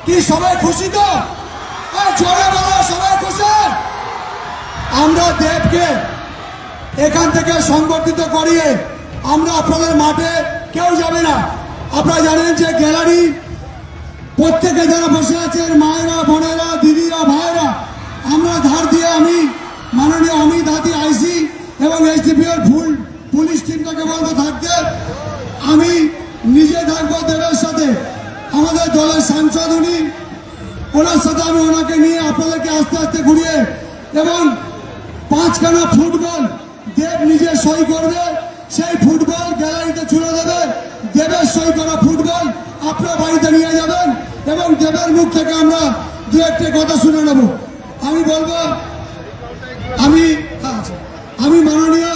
কি সবাই খুশি তো? জোরে বলো, সবাই খুশি? আমরা দেবকে এখান থেকে সংগঠিত করিয়ে আমরা আপনাদের মাঠে কেউ যাবে না। আপনারা জানেন যে গ্যালারি প্রত্যেকে যারা বসে আছেন, মায়েরা, বোনেরা, দিদিরা, ভাইরা, আমরা ধার দিয়ে আমি মাননীয় অমিত হাতি আইসি এবং এসডিপিওর ফুল পুলিশ টিমটাকে বলবো থাকতে। আমি নিজে থাকবো দেবের সাথে, আমাদের দলের সাংসদ উনি, ওনার সাথে আমি ওনাকে নিয়ে আপনাদেরকে আস্তে আস্তে ঘুরিয়ে এবং 5খানা ফুটবল দেব নিজে সই করবে, সেই ফুটবল গ্যালারিতে ছুড়ে দেবে। দেবের সই করা ফুটবল আপনার বাড়িতে নিয়ে যাবেন এবং দেবের মুখ থেকে আমরা দু একটা কথা শুনে নেব। আমি বলবো, আমি মাননীয়